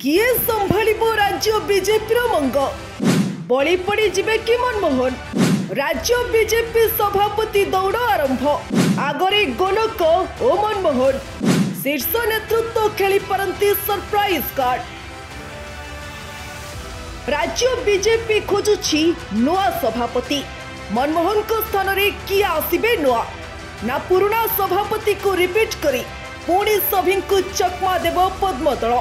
किए संभालिबो राज्य बीजेपी मंग बड़ी पड़ी जिबे कि मनमोहन। राज्य बीजेपी सभापति दौड़ आरंभ आगरे गोलक ओ मनमोहन। शीर्ष नेतृत्व खेली पारंती सरप्राइज कार्ड। राज्य बीजेपी खोजुछि नुआ सभापति। मनमोहन को स्थान रे किए आसिबे नुआ ना पुराना सभापति को रिपीट करी पुणी सभी को चकमा देव पद्म दल।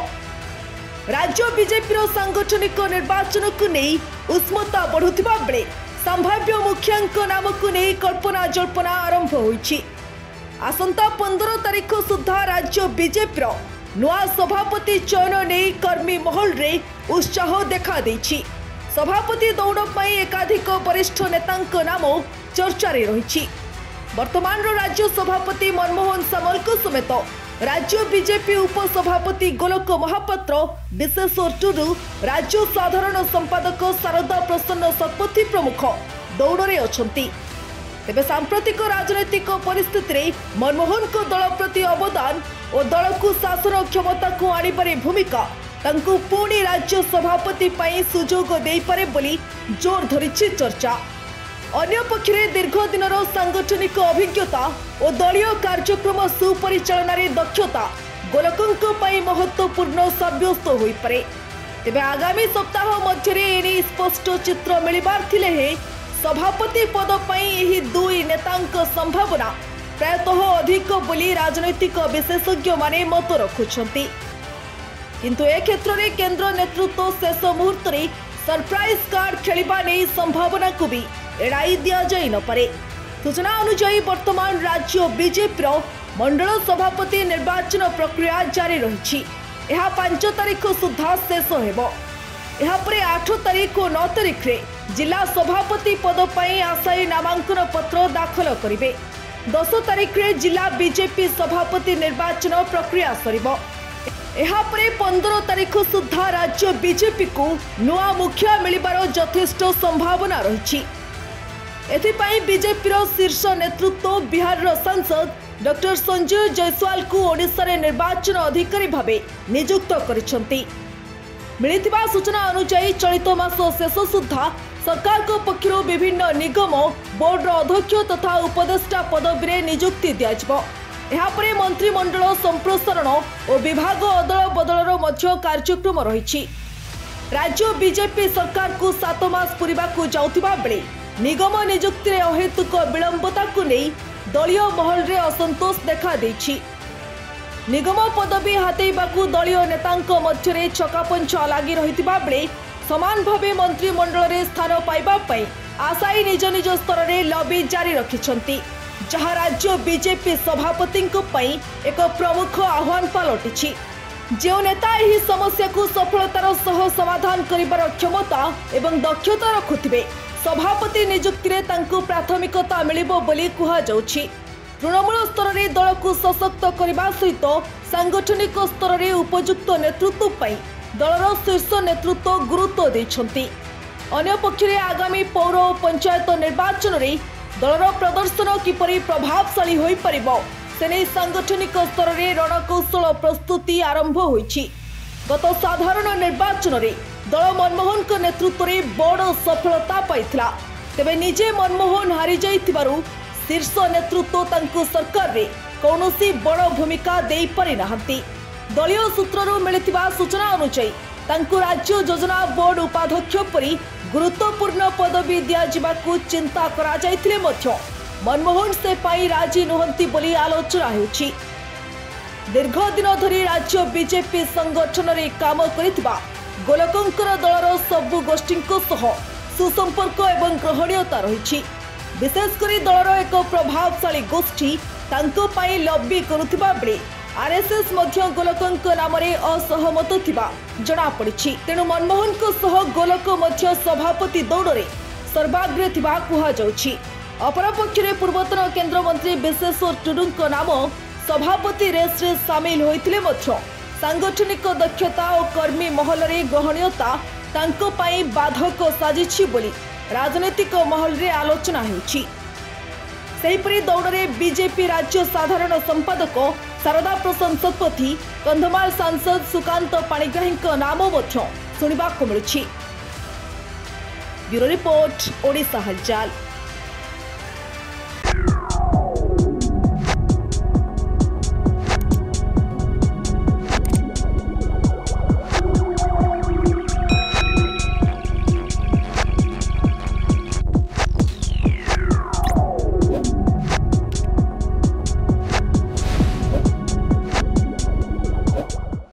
राज्य बीजेपी सांगठनिक निर्वाचन को नहीं उष्मता बढ़ुवा बेले संभाव्य मुखिया नाम को नहीं कल्पना जल्पना आरंभ होइछि। आसंता 15 तारीख सुधा राज्य बीजेपी नुआ सभापति चयन नहीं कर्मी महल रे उत्साह देखा देछि। सभापति दौड़ पाई एकाधिक वरिष्ठ नेतांक नाम चर्चा रे रहिछि। वर्तमान राज्य सभापति मनमोहन सामल को समेत राज्य बीजेपी उपसभापति गोलक महापात्र विशेषरु राज्य साधारण संपादक शारदा प्रसन्न शतपथी प्रमुख दौड़े अछंती। तेबे सांप्रतिक राजनैतिक परिस्थिति रे मनमोहन को दल प्रति अवदान और दल को शासन क्षमता को आनिबारे भूमिका तांकु पुणी राज्य सभापति पाई सुजोग देई पारे बोली जोर धरिछि चर्चा। अन्य पक्षरे दीर्घ दिनर सांगठनिक अभिज्ञता और दलीय कार्यक्रम सुपरिचालन दक्षता गोलकंक पई महत्वपूर्ण साब्यस्त होई पारे। तेबे आगामी सप्ताह मध्यरे एने स्पष्ट चित्र मिलिबार थिले हे सभापति पद पई एही दुई नेतांक संभावना प्रायतः अधिक बोली राजनैतिक विशेषज्ञ माने मत रखुछंती। किंतु ए क्षेत्र में केंद्र नेतृत्व शेष मुहूर्त रे सरप्राइज कार्ड खेलिबा नै संभावना को भी एड़ाई दिया जाई न पारे। सूचना अनुसार वर्तमान राज्य बीजेपी मंडल सभापति निर्वाचन प्रक्रिया जारी रही। 5 तारीख सुधा शेष हेबो। 8 तारीख और 9 तारीख रे जिला सभापति पद पई आशायी नामांकन पत्र दाखल करिवे। 10 तारीख रे जिला बीजेपी सभापति निर्वाचन प्रक्रिया सरिबो। 15 तारीख सुधा राज्य बीजेपी को नुआ मुखिया मिलिबार यथेष्ट संभावना रही। एथिपाई बीजेपी शीर्ष नेतृत्व बिहार सांसद डॉक्टर संजय जायसवाल को ओडिशा रे निर्वाचन अधिकारी भावे नियुक्त करिसेंती। मिलिथिबा सूचना अनुसार चलित मास शेष सुधा सरकार को पक्षरु विभिन्न निगम बोर्ड अध्यक्ष तथा उपदेष्टा पदवी रे नियुक्ति दियाजिबो। एहापरे मंत्रिमंडल संप्रसारण और विभाग अदल बदलर मध्य कार्यक्रम रही। राज्य बीजेपी सरकार को 7 मास पूरिबा को जाउथिबा बेले निगम नियुक्ति रे अहेतुक विलंबता को नहीं दलीय महल रे असंतोष देखा देछि। निगम पदवी हातेइबाकू दलीय नेतांक मध्य रे चकापंचा लागी रहितिबा बेले समान भावे मंत्रिमंडल रे स्थान पाइबा पई आशायी निज निज स्तर रे लॉबी जारी रखिछंती, जहाँ राज्य बीजेपी सभापति एक प्रमुख आह्वान पलटिछि। जो नेता यह समस्या को सफलतार सह समाधान करिबार क्षमता एवं दक्षता रखुथिबे सभापति नियुक्ति रे तांकु प्राथमिकता मिलिबो बोली कुहा जाउछि। तृणमूल स्तर रे दल को सशक्त करबा सहित सांगठनिक स्तर रे उपयुक्त नेतृत्व पई दलर शीर्ष नेतृत्व गुरुत्व दैछंती। अन्य पक्षरे आगामी पौर और पंचायत निर्वाचन रे दलर प्रदर्शन किपरि प्रभावशाली होई परिबो सेने सांगठनिक स्तर रे रणकौशल प्रस्तुति आरंभ होईछि। गत साधारण निर्वाचन रे दल मनमोहन को नेतृत्व रे बड़ सफलता पाइथिला। तेबे निजे मनमोहन हारि जाइथिबारु शीर्ष नेतृत्व तांकु सरकार रे कौनसी बड़ भूमिका देई पारि नाहंती। दलीय सूत्ररु मिलिथिबा सूचना अनुसार तांकु राज्य योजना बोर्ड उपाध्यक्ष परि गुरुत्वपूर्ण पदवी दियाजिबाकू चिंता करा जाइथिले मध्य मनमोहन से पाई राजी नुहंती बोली आलोचना हेउछि। दीर्घ दिन धरी राज्य बीजेपी संगठन रे काम करिथिबा गोलकंकर दलर सबु गोष्ठींको सह सुसंपर्क एवं ग्रहणीयता रही। विशेषकर दलर एक प्रभावशाली गोष्ठी तांको पाई लॉबी करुथिबा बेले आरएसएस मध्य गोलकंक नाम रे असहमत थिबा जणा पड़िछि। तेणु मनमोहन को सह गोलक मध्य सभापति दौड़े सर्वाग्रे थिबा कुहा जाउछि। अपरपक्षरे पूर्वतन केंद्र मंत्री विशेषरु नाम सभापति रेस रे सामिल होइथिले मध्य सांगठनिक दक्षता और कर्मी महल रे ग्रहणीयता तांको पाई बाधक साजिछि बोली राजनीतिक महल रे आलोचना हेउछि। सेहिपरि दौड़े बीजेपी राज्य साधारण संपादक शारदा प्रशंसक पथी कंधमाल सांसद सुकांत पाणिग्राही नाम शुणा मिलुछि। ब्यूरो रिपोर्ट, ओडिशा हलचल।